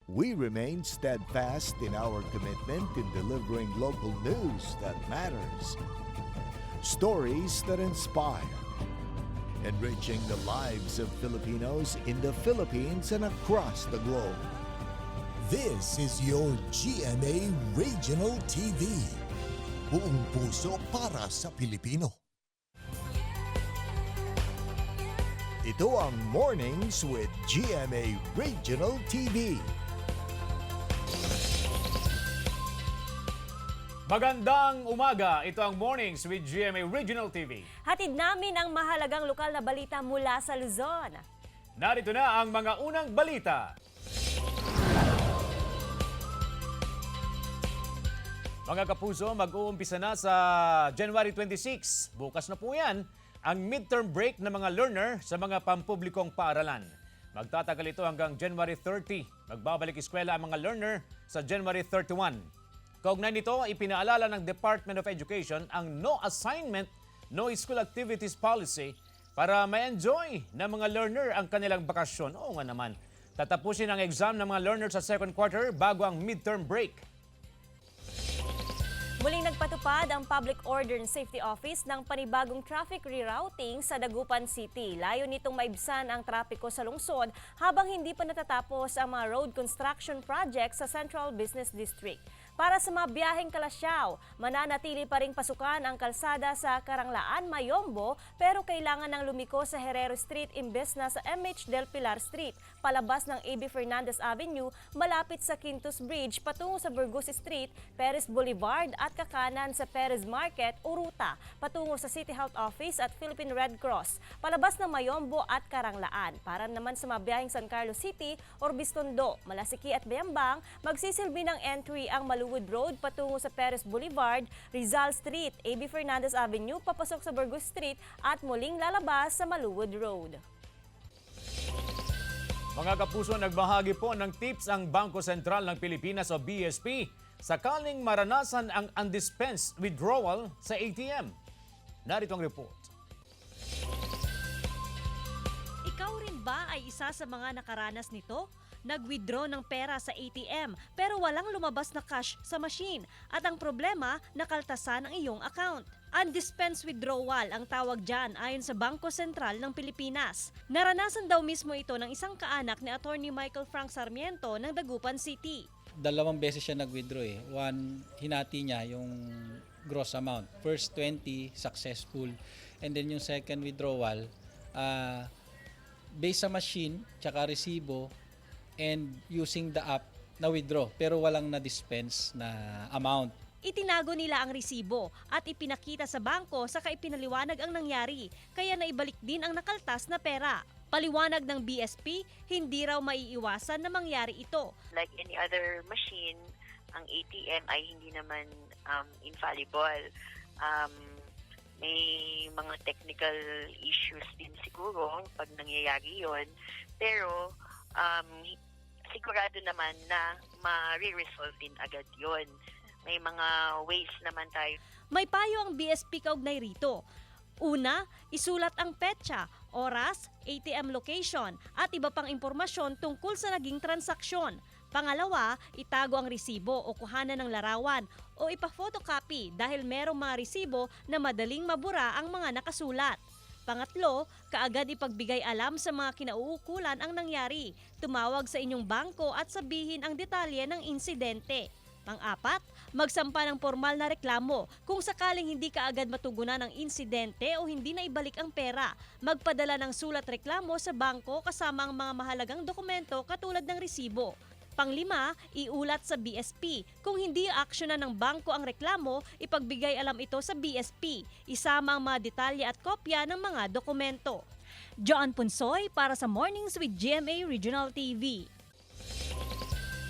We remain steadfast in our commitment in delivering local news that matters, stories that inspire, enriching the lives of Filipinos in the Philippines and across the globe. This is your GMA Regional TV. Buong puso para sa Pilipino. Ito ang Mornings with GMA Regional TV. Magandang umaga, ito ang Mornings with GMA Regional TV. Hatid namin ang mahalagang lokal na balita mula sa Luzon. Narito na ang mga unang balita. Mga kapuso, mag-uumpisa na sa January 26. Bukas na po yan ang midterm break ng mga learner sa mga pampublikong paaralan. Magtatagal ito hanggang January 30. Magbabalik eskwela ang mga learner sa January 31. Kaugnay nito, ipinaalala ng Department of Education ang no assignment, no school activities policy para ma-enjoy ng mga learner ang kanilang bakasyon. Oo nga naman, tatapusin ang exam ng mga learner sa second quarter bago ang midterm break. Muling nagpatupad ang Public Order and Safety Office ng panibagong traffic rerouting sa Dagupan City. Layo nitong maibsan ang trapiko sa lungsod habang hindi pa natatapos ang mga road construction projects sa Central Business District. Para sa mga biyaheng Kalasyaw, mananatili pa ring pasukan ang kalsada sa Karanglaan, Mayombo, pero kailangan ng lumiko sa Herrero Street imbes na sa MH Del Pilar Street, palabas ng A.B. Fernandez Avenue, malapit sa Quintus Bridge, patungo sa Burgos Street, Perez Boulevard at kakanan sa Perez Market o ruta, patungo sa City Health Office at Philippine Red Cross, palabas ng Mayombo at Karanglaan. Para naman sa mga biyaheng San Carlos City, Orbistondo, Malasiki at Bayambang, magsisilbi ng entry ang Maluwid Road patungo sa Perez Boulevard, Rizal Street, A.B. Fernandez Avenue, papasok sa Burgos Street at muling lalabas sa Maluwid Road. Mga kapuso, nagbahagi po ng tips ang Bangko Sentral ng Pilipinas o BSP sakaling maranasan ang undispensed withdrawal sa ATM. Narito ang report. Ikaw rin ba ay isa sa mga nakaranas nito? Nag-withdraw ng pera sa ATM pero walang lumabas na cash sa machine at ang problema, nakaltasan ang iyong account. Undispensed withdrawal ang tawag dyan ayon sa Bangko Sentral ng Pilipinas. Naranasan daw mismo ito ng isang kaanak ni Attorney Michael Frank Sarmiento ng Dagupan City. 2 beses siya nag-withdraw eh. One, hinati niya yung gross amount. First 20, successful. And then yung second withdrawal, based sa machine, tsaka resibo, and using the app na withdraw. Pero walang na-dispense na amount. Itinago nila ang resibo at ipinakita sa bangko saka ipinaliwanag ang nangyari. Kaya naibalik din ang nakaltas na pera. Paliwanag ng BSP, hindi raw maiiwasan na mangyari ito. Like any other machine, ang ATM ay hindi naman infallible. May mga technical issues din siguro pag nangyayari yon. Pero sigurado naman na ma-resolve din agad yon. May mga ways naman tayo. May payo ang BSP kaugnay rito. Una, isulat ang petsa, oras, ATM location at iba pang impormasyon tungkol sa naging transaksyon. Pangalawa, itago ang resibo o kuhanan ng larawan o ipa-photocopy dahil merong mga resibo na madaling mabura ang mga nakasulat. Pangatlo, kaagad ipagbigay alam sa mga kinauukulan ang nangyari. Tumawag sa inyong bangko at sabihin ang detalye ng insidente. Pang-apat, magsampa ng formal na reklamo kung sakaling hindi kaagad matugunan ang insidente o hindi na ibalik ang pera. Magpadala ng sulat reklamo sa bangko kasama ang mga mahalagang dokumento katulad ng resibo. Panglima, iulat sa BSP. Kung hindi aksyonan ng bangko ang reklamo, ipagbigay alam ito sa BSP. Isama ang mga detalye at kopya ng mga dokumento. Joan Punsoy para sa Mornings with GMA Regional TV.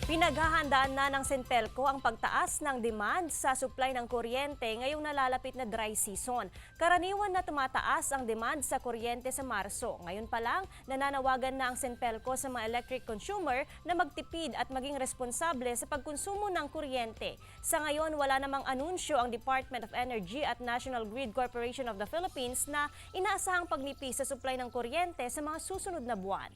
Pinaghahandaan na ng Sintelco ang pagtaas ng demand sa supply ng kuryente ngayong nalalapit na dry season. Karaniwan na tumataas ang demand sa kuryente sa Marso. Ngayon pa lang, nananawagan na ang Sintelco sa mga electric consumer na magtipid at maging responsable sa pagkonsumo ng kuryente. Sa ngayon, wala namang anunsyo ang Department of Energy at National Grid Corporation of the Philippines na inaasahang pagnipis sa supply ng kuryente sa mga susunod na buwan.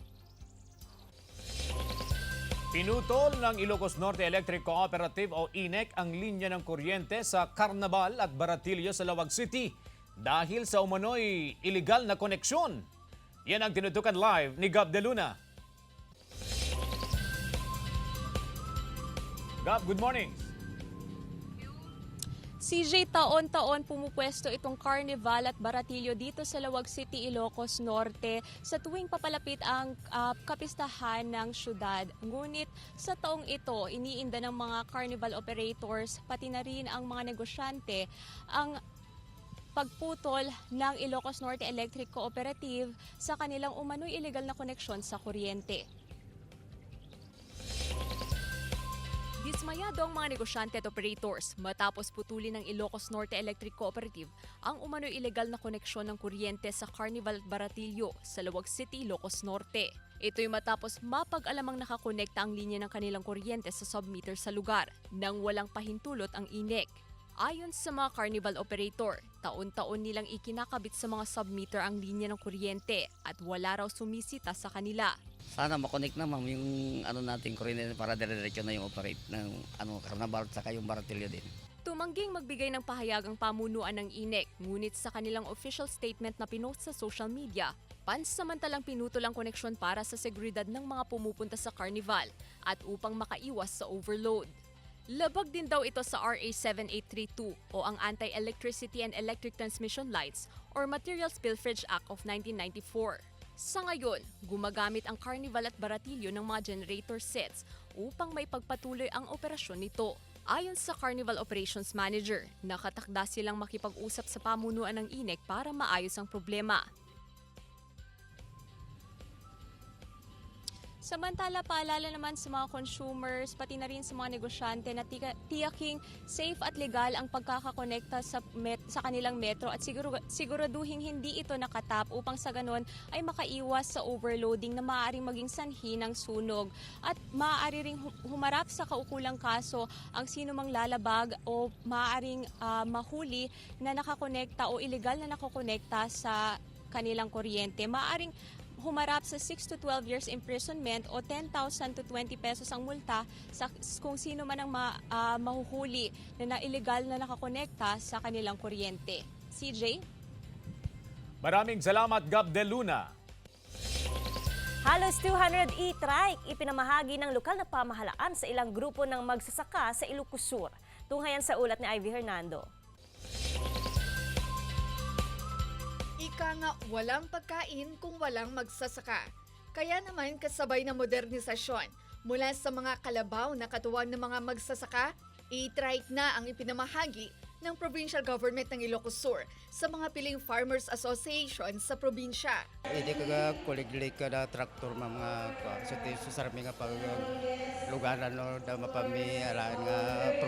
Pinutol ng Ilocos Norte Electric Cooperative o INEC ang linya ng kuryente sa Carnaval at Baratillo sa Lawag City dahil sa umano'y illegal na koneksyon. Yan ang tinutukan live ni Gab De Luna. Gab, good morning. CJ, taon-taon pumupwesto itong Carnival at Baratillo dito sa Lawag City, Ilocos Norte sa tuwing papalapit ang kapistahan ng syudad. Ngunit sa taong ito, iniinda ng mga carnival operators, pati na rin ang mga negosyante, ang pagputol ng Ilocos Norte Electric Cooperative sa kanilang umano'y illegal na koneksyon sa kuryente. Dismayado ang mga negosyante at operators matapos putulin ng Ilocos Norte Electric Cooperative ang umano'y ilegal na koneksyon ng kuryente sa Carnival at Baratillo sa Lawag City, Ilocos Norte. Ito'y matapos mapag-alamang nakakonekta ang linya ng kanilang kuryente sa submeter sa lugar nang walang pahintulot ang INEC. Ayon sa mga carnival operator, taon-taon nilang ikinakabit sa mga submeter ang linya ng kuryente at wala raw sumisita sa kanila. Sana makonect na ma'am yung nating kuryente para dire-diretso na yung operate ng Carnaval at saka yung Baratillo din. Tumangging magbigay ng pahayagang pamunuan ng INEC, ngunit sa kanilang official statement na pinost sa social media, pansamantalang pinutol ang koneksyon para sa seguridad ng mga pumupunta sa Carnival at upang makaiwas sa overload. Labag din daw ito sa RA 7832 o ang Anti-Electricity and Electric Transmission Lights or Materials Pilferage Act of 1994. Sa ngayon, gumagamit ang Carnival at Baratillo ng mga generator sets upang may pagpatuloy ang operasyon nito. Ayon sa Carnival Operations Manager, nakatakda silang makipag-usap sa pamunuan ng INEC para maayos ang problema. Samantala, paalala naman sa mga consumers, pati na rin sa mga negosyante na tiyaking safe at legal ang pagkakakonekta sa kanilang metro at siguraduhin hindi ito nakatap upang sa ganon ay makaiwas sa overloading na maaaring maging sanhi ng sunog. At maaari ring humarap sa kaukulang kaso ang sino mang lalabag o maaaring mahuli na nakakonekta o illegal na nakakonekta sa kanilang kuryente. Maaring humarap sa 6 to 12 years imprisonment o 10,000 to 20 pesos ang multa sa kung sino man ang mahuhuli na illegal na nakakonekta sa kanilang kuryente. CJ? Maraming salamat, Gab De Luna. Halos 200 e-trike ipinamahagi ng lokal na pamahalaan sa ilang grupo ng magsasaka sa Ilocos Sur. Tunghayan sa ulat ni Ivy Hernando. Ika nga walang pagkain kung walang magsasaka. Kaya naman kasabay ng modernisasyon mula sa mga kalabaw na katuwang ng mga magsasaka, e-trike na ang ipinamahagi ng Provincial Government ng Ilocos Sur sa mga piling Farmers Association sa probinsya. Hindi ka kuliglig ka na traktor mga sa sarami nga pag lugaran no da mapami ala nga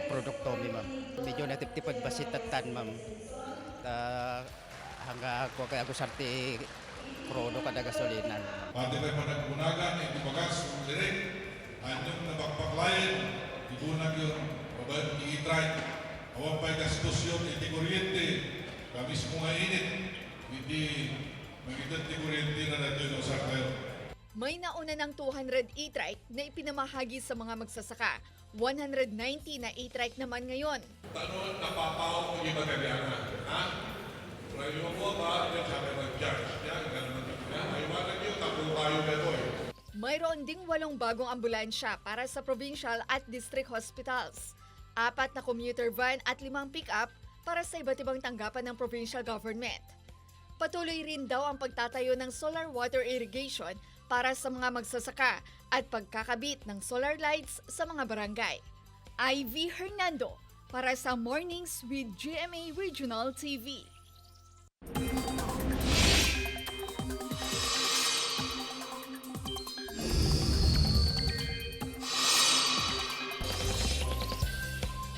produkto mi ma'am. Medyo natiptipad basit at tan ma'am. Hanggang ako kaya ako sarti krono kada gasolinan. Pati kayo panagbunagan, hindi bagas, direk, anyong nabakpaklayan, ibunag yun, babae i-try, awang pa'y gastusyon, hindi kuryente, kamis mo nga init, hindi magitanti kuryente na natin yung sartayo. May nauna ng 200 e-trike na ipinamahagi sa mga magsasaka. 190 na e-trike naman ngayon. Tanong napapaw ko yung magagawa, ha? Rayo mo ba, yung sabi mag-judge, yan, ganun na. Aywanan nyo, tapo tayo beto eh. Mayroon ding 8 bagong ambulansya para sa provincial at district hospitals. 4 na commuter van at 5 pick-up para sa iba't ibang tanggapan ng provincial government. Patuloy rin daw ang pagtatayo ng solar water irrigation para sa mga magsasaka at pagkakabit ng solar lights sa mga barangay. Ivy Hernando para sa Mornings with GMA Regional TV.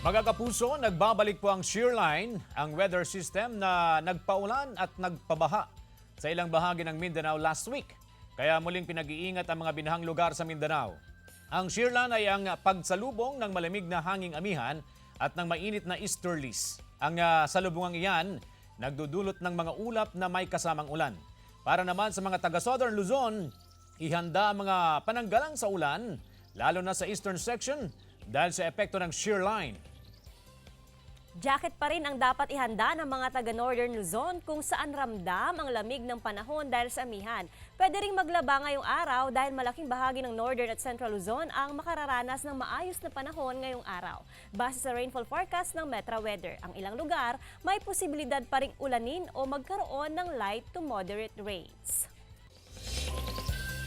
Mga kapuso, nagbabalik po ang shearline, ang weather system na nagpaulan at nagpabaha sa ilang bahagi ng Mindanao last week. Kaya muling pinag-iingat ang mga binahang lugar sa Mindanao. Ang shearline ay ang pagsalubong ng malamig na hanging amihan at ng mainit na easterlies. Ang salubungang iyan nagdudulot ng mga ulap na may kasamang ulan. Para naman sa mga taga-Southern Luzon, ihanda ang mga pananggalang sa ulan lalo na sa eastern section dahil sa epekto ng shear line. Jacket pa rin ang dapat ihanda ng mga taga-Northern Luzon kung saan ramdam ang lamig ng panahon dahil sa amihan. Pwede ring maglaba ngayong araw dahil malaking bahagi ng Northern at Central Luzon ang makararanas ng maayos na panahon ngayong araw. Base sa rainfall forecast ng Metra Weather, ang ilang lugar may posibilidad pa ring ulanin o magkaroon ng light to moderate rains.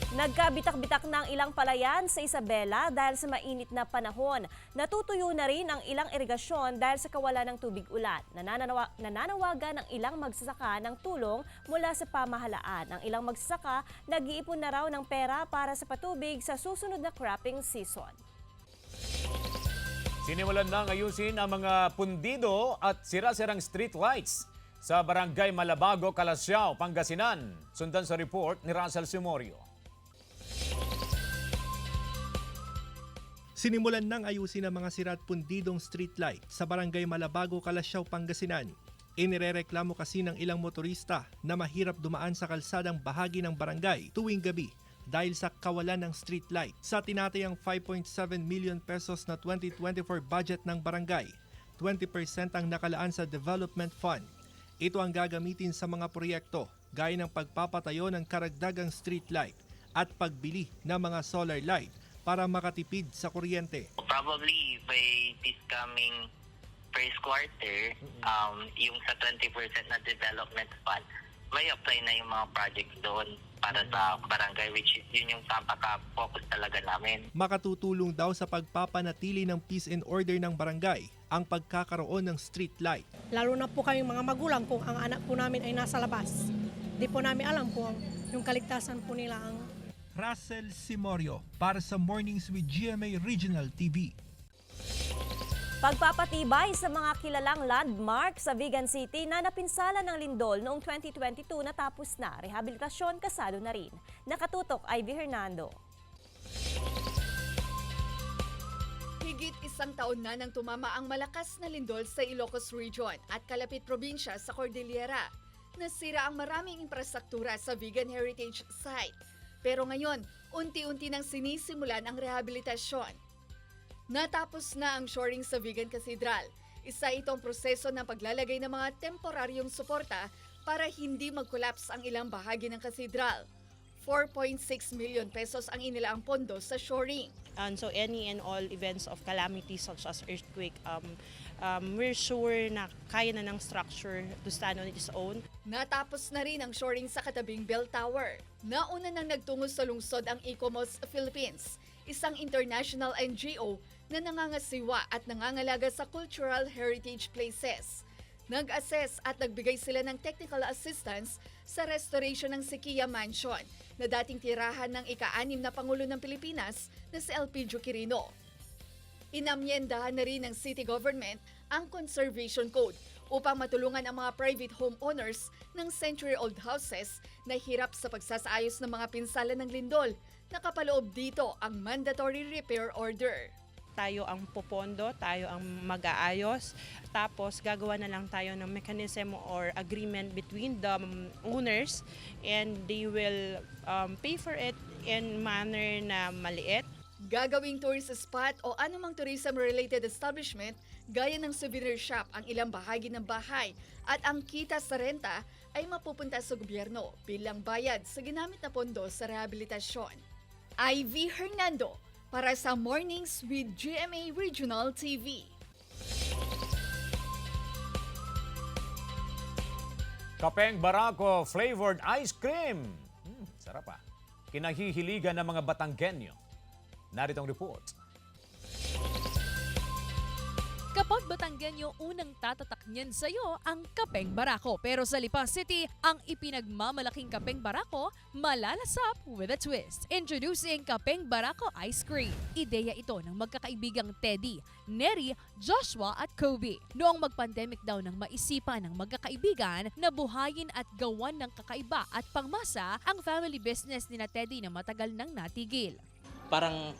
Nagkabitak-bitak na ang ilang palayan sa Isabela dahil sa mainit na panahon. Natutuyo na rin ang ilang irigasyon dahil sa kawalan ng tubig ulan. Nananawagan ang ilang magsasaka ng tulong mula sa pamahalaan. Ang ilang magsasaka nag-iipon na raw ng pera para sa patubig sa susunod na cropping season. Sinimulan nang ayusin ang mga pundido at sira-sirang street lights sa Barangay Malabago, Calasiao, Pangasinan. Sundan sa report ni Russell Simorio. Sinimulan nang ayusin ang mga sira at pundidong streetlight sa Barangay Malabago, Calasiao, Pangasinan. Inirereklamo kasi ng ilang motorista na mahirap dumaan sa kalsadang bahagi ng barangay tuwing gabi dahil sa kawalan ng streetlight. Sa tinatayang 5.7 million pesos na 2024 budget ng barangay, 20% ang nakalaan sa development fund. Ito ang gagamitin sa mga proyekto gaya ng pagpapatayo ng karagdagang streetlight at pagbili ng mga solar light para makatipid sa kuryente. Probably by this coming first quarter, yung sa 20% na development fund, may apply na yung mga projects doon para sa barangay, which yun yung focus talaga namin. Makatutulong daw sa pagpapanatili ng peace and order ng barangay ang pagkakaroon ng street light. Lalo na po kaming mga magulang kung ang anak po namin ay nasa labas. Di po namin alam kung yung kaligtasan po nila ang... Russell Simorio para sa Mornings with GMA Regional TV. Pagpapatibay sa mga kilalang landmark sa Vigan City na napinsala ng lindol noong 2022 natapos na. Rehabilitasyon kasado na rin. Nakatutok, Ivy Hernando. Higit isang taon na nang tumama ang malakas na lindol sa Ilocos Region at kalapit probinsya sa Cordillera. Nasira ang maraming infrastruktura sa Vigan Heritage Site. Pero ngayon, unti-unti nang sinisimulan ang rehabilitasyon. Natapos na ang shoring sa Vigan Cathedral. Isa itong proseso ng paglalagay ng mga temporaryong suporta para hindi mag-collapse ang ilang bahagi ng cathedral. 4.6 million pesos ang inilaang pondo sa shoring. And so any and all events of calamity such as earthquake, we're sure na kaya na ng structure to stand on its own. Natapos na rin ang shoring sa katabing bell tower. Nauna nang nagtungo sa lungsod ang Ecomos Philippines, isang international NGO na nangangasiwa at nangangalaga sa cultural heritage places. Nag-assess at nagbigay sila ng technical assistance sa restoration ng Siquia Mansion na dating tirahan ng ika-6 na Pangulo ng Pilipinas na si Elpidio Quirino. Inamyendahan na rin ng city government ang Conservation Code upang matulungan ang mga private homeowners ng century-old houses na hirap sa pagsasaayos ng mga pinsala ng lindol. Nakapaloob dito ang mandatory repair order. Tayo ang popondo, tayo ang mag-aayos, tapos gagawa na lang tayo ng mechanism or agreement between the owners and they will pay for it in manner na maliit. Gagawing tourist spot o anumang tourism-related establishment gaya ng souvenir shop ang ilang bahagi ng bahay at ang kita sa renta ay mapupunta sa gobyerno bilang bayad sa ginamit na pondo sa rehabilitasyon. Ivy Hernando para sa Mornings with GMA Regional TV. Kapeng Barako flavored ice cream. Sarap ah. Kinahihiligan ng mga Batanggenyo. Narito ang report. Kapag Batanggenyo, unang tatatak niyan sa'yo ang Kapeng Barako. Pero sa Lipa City, ang ipinagmamalaking Kapeng Barako, malalasap with a twist. Introducing Kapeng Barako Ice Cream. Ideya ito ng magkakaibigang Teddy, Neri, Joshua at Kobe. Noong mag-pandemic daw nang maisipan ng magkakaibigan na buhayin at gawan ng kakaiba at pangmasa ang family business ni na Teddy na matagal nang natigil. Parang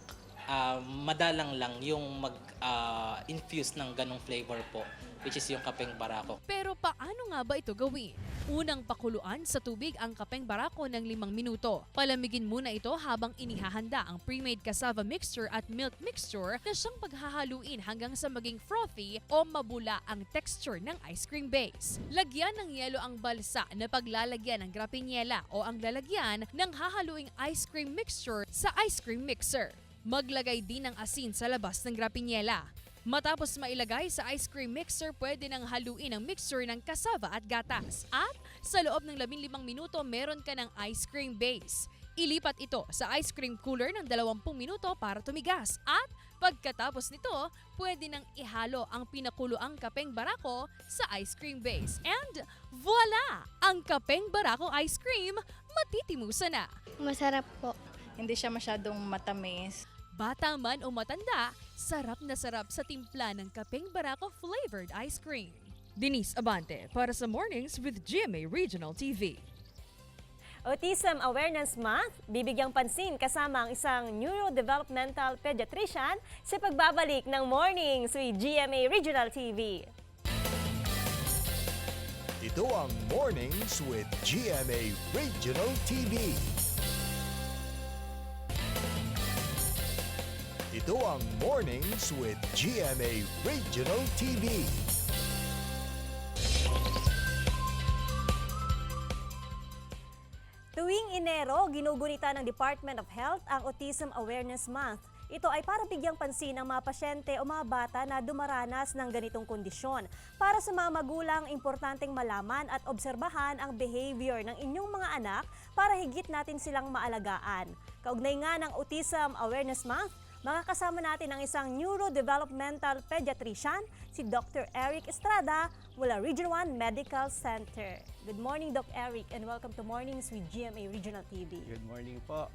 madalang lang yung mag-infuse ng ganong flavor po, which is yung kapeng barako. Pero paano nga ba ito gawin? Unang pakuluan sa tubig ang kapeng barako ng 5 minuto. Palamigin muna ito habang inihahanda ang pre-made cassava mixture at milk mixture na siyang paghahaluin hanggang sa maging frothy o mabula ang texture ng ice cream base. Lagyan ng yelo ang balsa na paglalagyan ng grapinyela o ang lalagyan ng hahaluing ice cream mixture sa ice cream mixer. Maglagay din ng asin sa labas ng grapinyela. Matapos mailagay sa ice cream mixer, pwede nang haluin ang mixture ng cassava at gatas. At sa loob ng 15 minuto, meron ka ng ice cream base. Ilipat ito sa ice cream cooler ng 20 minuto para tumigas. At pagkatapos nito, pwede nang ihalo ang pinakuloang kapeng barako sa ice cream base. And voila! Ang kapeng barako ice cream, matitimusa na. Masarap po. Hindi siya masyadong matamis. Bata man o matanda, sarap na sarap sa timpla ng kapeng barako flavored ice cream. Denise Abante para sa Mornings with GMA Regional TV. Autism Awareness Month, bibigyang pansin kasama ang isang neurodevelopmental pediatrician sa pagbabalik ng Mornings with GMA Regional TV. Ito ang Mornings with GMA Regional TV. Ito ang Mornings with GMA Regional TV. Tuwing Enero, ginugunita ng Department of Health ang Autism Awareness Month. Ito ay para bigyang pansin ang mga pasyente o mga bata na dumaranas ng ganitong kondisyon. Para sa mga magulang, importanteng malaman at obserbahan ang behavior ng inyong mga anak para higit natin silang maalagaan. Kaugnay nga ng Autism Awareness Month, makakasama natin ang isang neurodevelopmental pediatrician, si Dr. Eric Estrada mula Region 1 Medical Center. Good morning, Dr. Eric, and welcome to Mornings with GMA Regional TV. Good morning po.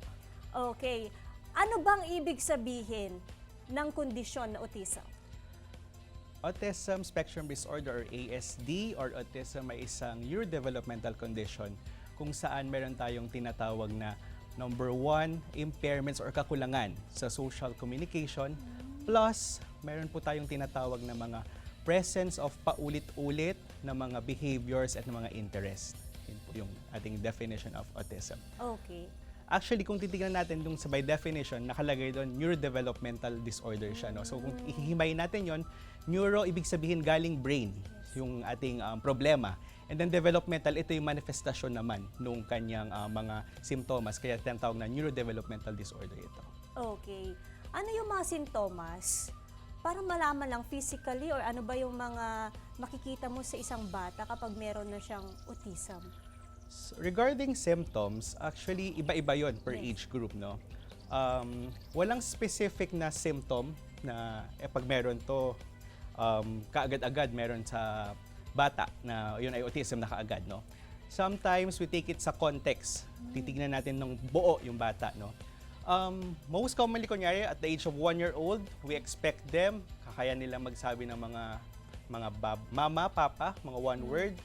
Okay, ano bang ibig sabihin ng kondisyon na autism? Autism Spectrum Disorder or ASD or autism ay isang neurodevelopmental condition kung saan meron tayong tinatawag na number 1, impairments or kakulangan sa social communication. Plus, meron po tayong tinatawag na mga presence of paulit-ulit na mga behaviors at mga interests. Yun po yung ating definition of autism. Okay. Actually, kung titignan natin dun sa by definition, nakalagay doon neurodevelopmental disorder siya. No? So kung ihihimayin natin yon, neuro, ibig sabihin galing brain, yung ating problema. And then developmental, ito yung manifestasyon naman nung kanyang mga simptomas. Kaya tinatawag na neurodevelopmental disorder ito. Okay. Ano yung mga sintomas? Para malaman lang physically or ano ba yung mga makikita mo sa isang bata kapag meron na siyang autism? So, regarding symptoms, actually iba-iba yon per age group. No? Walang specific na symptom na pag meron to, kaagad-agad meron sa bata na yun ay autism na kaagad, no? Sometimes we take it sa context. Titignan natin ng buo yung bata, no? Most commonly, kunyari, at the age of 1 year old, we expect them, kakaya nila magsabi ng mga mama, papa, mga one word.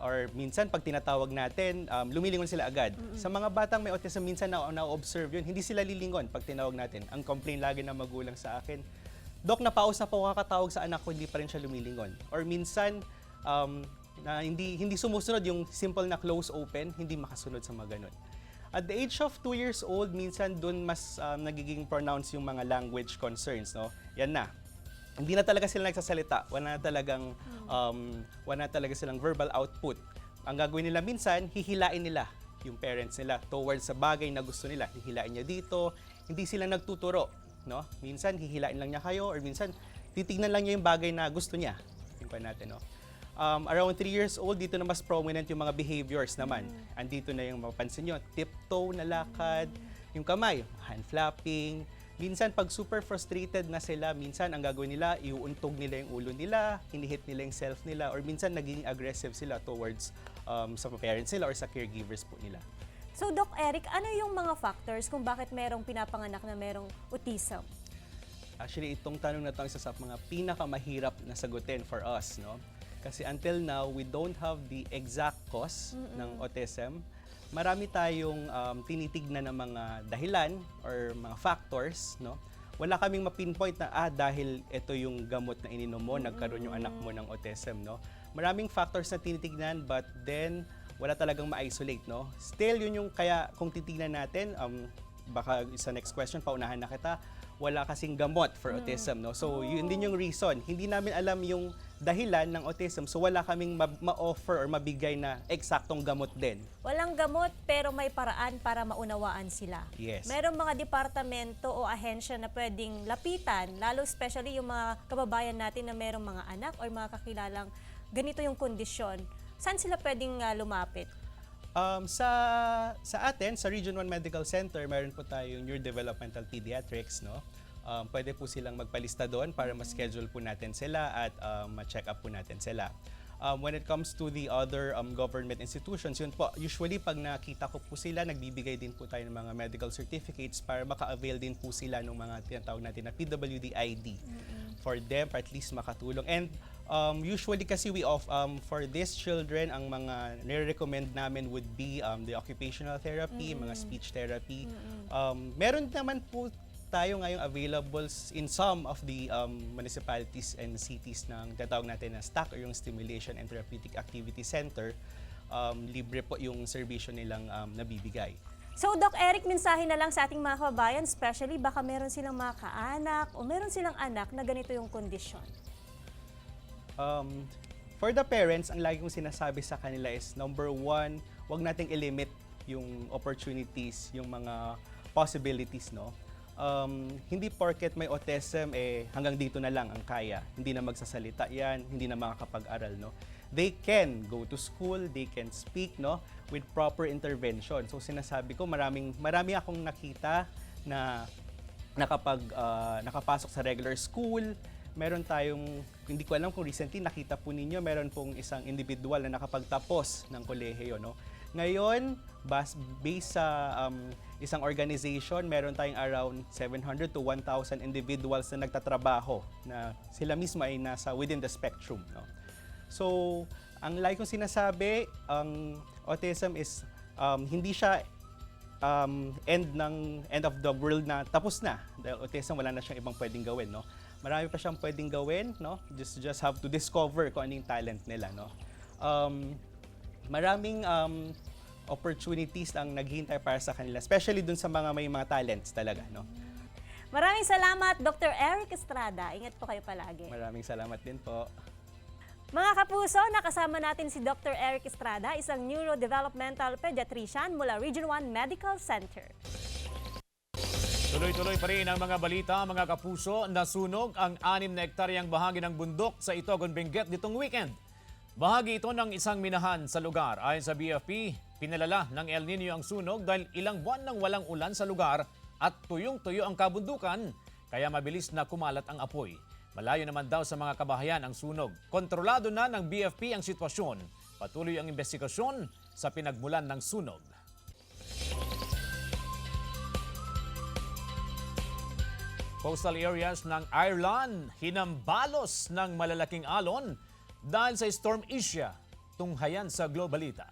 Or minsan, pag tinatawag natin, lumilingon sila agad. Sa mga batang may autism, minsan na-observe yun, hindi sila lilingon pag tinawag natin. Ang complaint lagi ng magulang sa akin, Dok, napaus na po kakatawag sa anak ko, hindi pa rin siya lumilingon. Or minsan, na hindi sumusunod yung simple na close open, hindi makasunod sa mga ganun. At the age of 2 years old, minsan dun mas nagiging pronounced yung mga language concerns, no? Yan na. Hindi na talaga sila nagsasalita. Wala na talaga silang verbal output. Ang gagawin nila minsan, hihilain nila yung parents nila towards sa bagay na gusto nila. Hihilain niya dito, hindi sila nagtuturo, no? Minsan hihilain lang niya kayo or minsan titignan lang niya yung bagay na gusto niya. Tingnan natin, no? Around 3 years old, dito na mas prominent yung mga behaviors naman. Andito na yung mapapansin nyo, tiptoe na lakad, yung kamay, hand flapping. Minsan, pag super frustrated na sila, minsan ang gagawin nila, iuuntog nila yung ulo nila, hinihit nila yung self nila, or minsan naging aggressive sila towards sa parents nila or sa caregivers po nila. So, Doc Eric, ano yung mga factors kung bakit merong pinapanganak na merong autism? Actually, itong tanong na ito ang isa sa mga pinakamahirap na sagutin for us, no? Kasi until now, we don't have the exact cause ng autism. Marami tayong tinitignan ng mga dahilan or mga factors, no? wala kaming mapinpoint na dahil ito yung gamot na ininom mo, nagkaroon yung anak mo ng autism, no? Maraming factors na tinitignan, but then wala talagang ma-isolate, no? Still, yun yung kaya kung titignan natin, baka sa next question, paunahan na kita, wala kasing gamot for autism, no? So, yun din yung reason. Hindi namin alam yung dahilan ng autism, so wala kaming ma-offer or mabigay na eksaktong gamot din. Walang gamot pero may paraan para maunawaan sila. Yes. Merong mga departamento o ahensya na pwedeng lapitan, lalo especially yung mga kababayan natin na merong mga anak o mga kakilalang ganito yung kondisyon. Saan sila pwedeng lumapit? Sa atin, sa Region 1 Medical Center, meron po tayong Neurodevelopmental Pediatrics, no? Pwede po silang magpalista doon para ma-schedule po natin sila at ma-check up po natin sila. When it comes to the other government institutions, yun po, usually pag nakita ko po sila, nagbibigay din po tayo ng mga medical certificates para maka-avail din po sila ng mga tinatawag natin na PWD ID for them, para at least makatulong. And usually kasi for these children, ang mga nire-recommend namin would be the occupational therapy, mga speech therapy. Meron naman po tayo ngayong available in some of the municipalities and cities ng tatawag natin na STAC or yung Stimulation and Therapeutic Activity Center. Libre po yung serbisyo nilang nabibigay. So, Doc Eric, mensahe na lang sa ating mga kababayan, especially baka meron silang mga kaanak o meron silang anak na ganito yung kondisyon. For the parents, ang lagi kong sinasabi sa kanila is, number one, wag nating i-limit yung opportunities, yung mga possibilities, no? Hindi porket may autism, hanggang dito na lang ang kaya. Hindi na magsasalita yan, hindi na makakapag-aral, no? They can go to school, they can speak, no? With proper intervention. So sinasabi ko, marami akong nakita na nakapasok sa regular school. Meron tayong, hindi ko alam kung recently nakita po ninyo, meron pong isang individual na nakapagtapos ng kolehiyo, no? Ngayon, based sa isang organization, meron tayong around 700 to 1,000 individuals na nagtatrabaho na sila mismo ay nasa within the spectrum, no? So, ang like kong sinasabi, ang autism is hindi siya end of the world na tapos na. Dahil autism, wala na siyang ibang pwedeng gawin, no? Marami pa siyang pwedeng gawin, no? Just have to discover kung ano yung talent nila, no? Maraming opportunities ang naghihintay para sa kanila, especially dun sa may mga talents talaga, no? Maraming salamat, Dr. Eric Estrada. Ingat po kayo palagi. Maraming salamat din po. Mga kapuso, nakasama natin si Dr. Eric Estrada, isang neurodevelopmental pediatrician mula Region 1 Medical Center. Tuloy-tuloy pa rin ang mga balita, mga kapuso. Nasunog ang 6 na hektaryang bahagi ng bundok sa Itogon, Benguet nitong weekend. Bahagi ito ng isang minahan sa lugar. Ayon sa BFP, pinalala ng El Nino ang sunog dahil ilang buwan nang walang ulan sa lugar at tuyong-tuyo ang kabundukan, kaya mabilis na kumalat ang apoy. Malayo naman daw sa mga kabahayan ang sunog. Kontrolado na ng BFP ang sitwasyon. Patuloy ang investigasyon sa pinagmulan ng sunog. Coastal areas ng Ireland hinambalos ng malalaking alon dahil sa Storm Isha, tunghayan sa Globalita.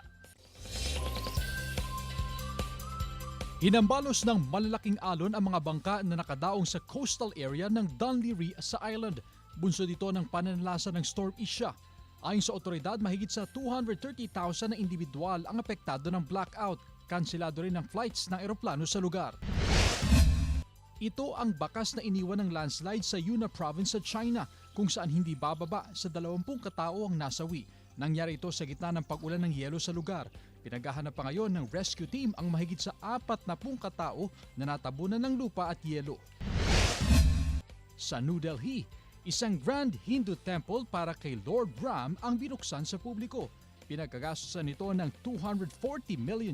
Hinambalos ng malalaking alon ang mga bangka na nakadaong sa coastal area ng Dunleary sa Ireland. Bunso dito ng pananalasa ng Storm Isha. Ayon sa otoridad, mahigit sa 230,000 na individual ang apektado ng blackout. Kanselado rin ang flights ng eroplano sa lugar. Ito ang bakas na iniwan ng landslide sa Yunnan Province sa China, kung saan hindi bababa sa 20 katao ang nasawi. Nangyari ito sa gitna ng pag-ulan ng yelo sa lugar. Pinaghahanap pa ngayon ng rescue team ang mahigit sa 40 katao na natabunan ng lupa at yelo. Sa New Delhi, isang Grand Hindu Temple para kay Lord Ram ang binuksan sa publiko. Pinagkagastusan nito ng $240 million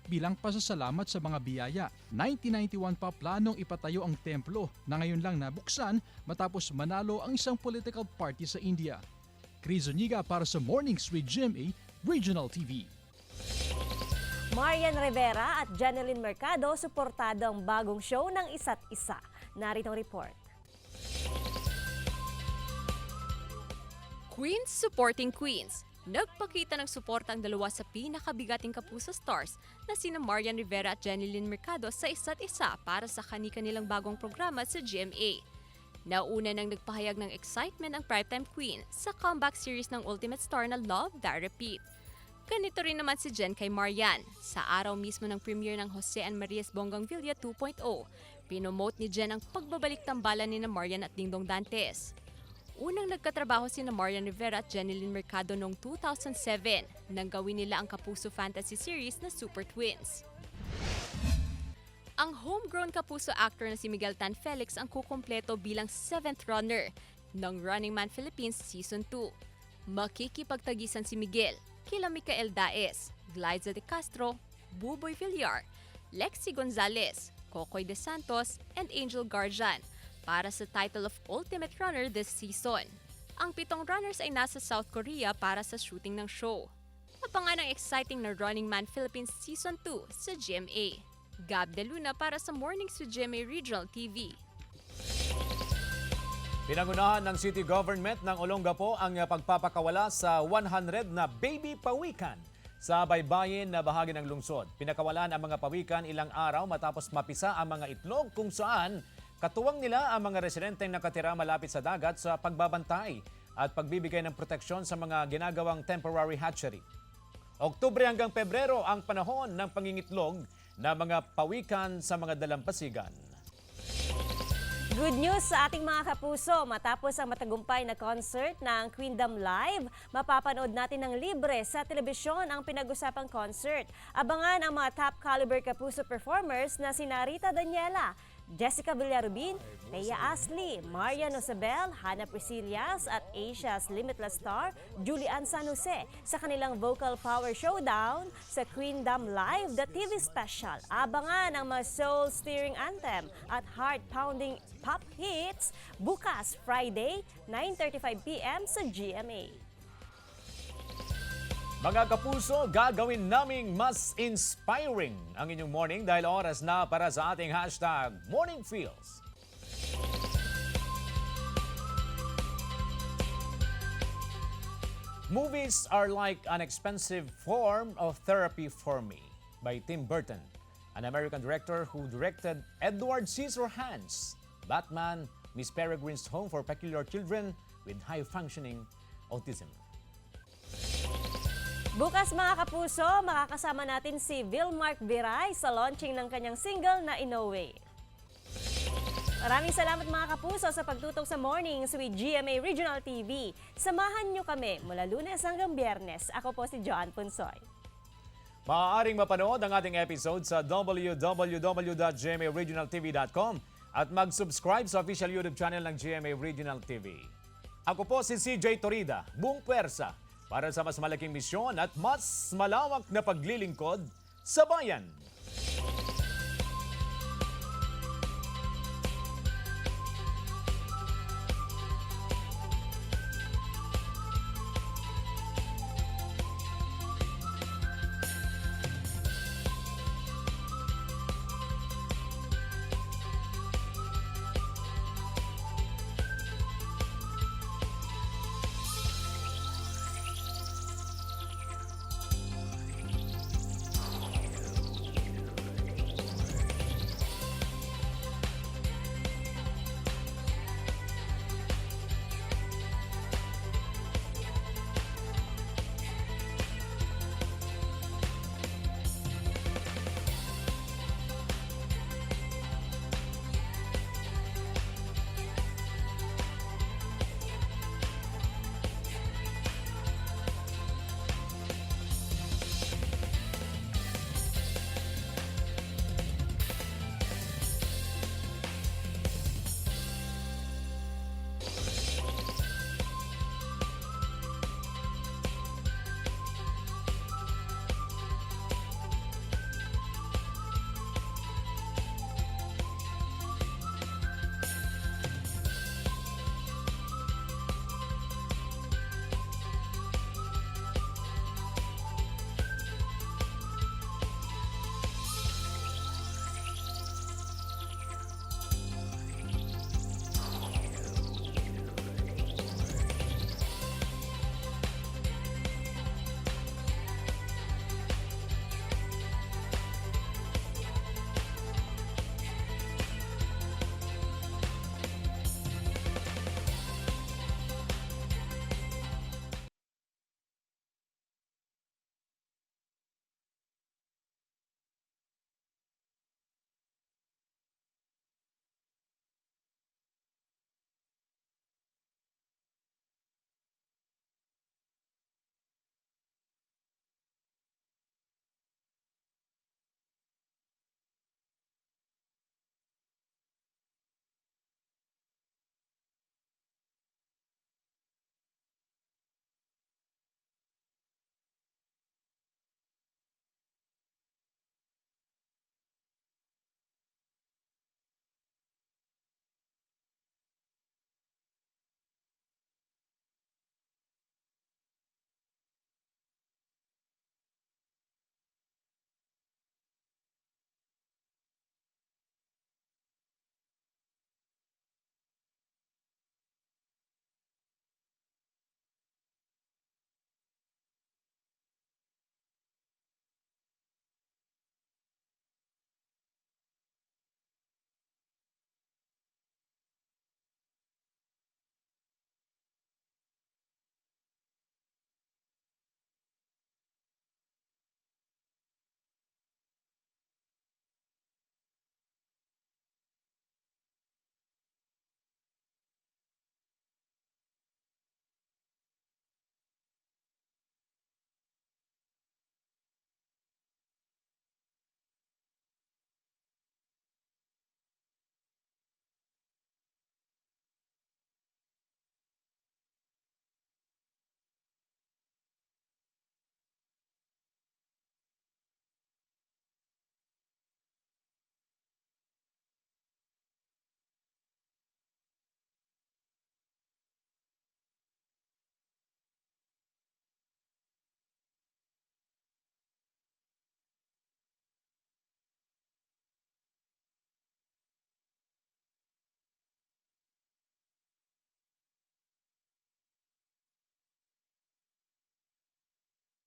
bilang pasasalamat sa mga biyaya. 1991 pa planong ipatayo ang templo na ngayon lang nabuksan matapos manalo ang isang political party sa India. Chris Zuniga para sa Mornings with GMA Regional TV. Marian Rivera at Janeline Mercado suportado ang bagong show ng Isa't Isa. Narito ang report. Queens supporting Queens. Nagpakita ng suporta ang dalawa sa pinakabigating Kapuso stars na sina Marian Rivera at Jenilyn Mercado sa isa't isa para sa kani-kanilang bagong programa sa GMA. Nauna nang nagpahayag ng excitement ang Primetime Queen sa comeback series ng Ultimate Star na Love, Die, Repeat. Ganito rin naman si Jen kay Marian. Sa araw mismo ng premiere ng Jose and Maria's Bonggang Villa 2.0, pinomote ni Jen ang pagbabalik tambalan ni Marian at Dingdong Dantes. Unang nagkatrabaho sina Marian Rivera at Jenilyn Mercado noong 2007 nang gawin nila ang Kapuso fantasy series na Super Twins. Ang homegrown Kapuso actor na si Miguel Tan Felix ang kukumpleto bilang 7th runner ng Running Man Philippines Season 2. Makikipagtagisan si Miguel kila Micael Daes, Glyza de Castro, Buboy Villar, Lexi Gonzalez, Kokoy De Santos, and Angel Garjan para sa title of Ultimate Runner this season. Ang 7 runners ay nasa South Korea para sa shooting ng show. Abangan ang exciting na Running Man Philippines Season 2 sa GMA. Gab De Luna para sa Mornings with GMA Regional TV. Pinangunahan ng city government ng Olongapo ang pagpapakawala sa 100 na baby pawikan sa baybayin na bahagi ng lungsod. Pinakawalan ang mga pawikan ilang araw matapos mapisa ang mga itlog kung saan katuwang nila ang mga residenteng nakatira malapit sa dagat sa pagbabantay at pagbibigay ng proteksyon sa mga ginagawang temporary hatchery. Oktubre hanggang Pebrero ang panahon ng pangingitlog ng mga pawikan sa mga dalampasigan. Good news sa ating mga kapuso. Matapos ang matagumpay na concert ng Queendom Live, mapapanood natin ng libre sa telebisyon ang pinag-usapang concert. Abangan ang mga top caliber kapuso performers na sina Rita Daniela, Jessica Villarubin, Thea Ashley, Marian Osabel, Hannah Priscillas at Asia's Limitless Star, Julian San Jose sa kanilang Vocal Power Showdown sa Queendom Live, the TV special. Abangan ang mga soul-stirring anthem at heart-pounding pop hits bukas Friday, 9:35 p.m. sa GMA. Mga kapuso, gagawin naming mas inspiring ang inyong morning dahil oras na para sa ating hashtag Morning Feels. Movies are like an expensive form of therapy for me by Tim Burton, an American director who directed Edward Scissorhands, Batman, Miss Peregrine's Home for Peculiar Children with High-Functioning Autism. Bukas mga kapuso, makakasama natin si Vilmark Viray sa launching ng kanyang single na Inoue. Maraming salamat mga kapuso sa pagtutok sa Mornings with GMA Regional TV. Samahan nyo kami mula Lunes hanggang Biyernes. Ako po si Joan Punsoy. Maaaring mapanood ang ating episode sa www.gmaregionaltv.com at mag-subscribe sa official YouTube channel ng GMA Regional TV. Ako po si CJ Torida, buong pwersa para sa mas malaking misyon at mas malawak na paglilingkod sa bayan.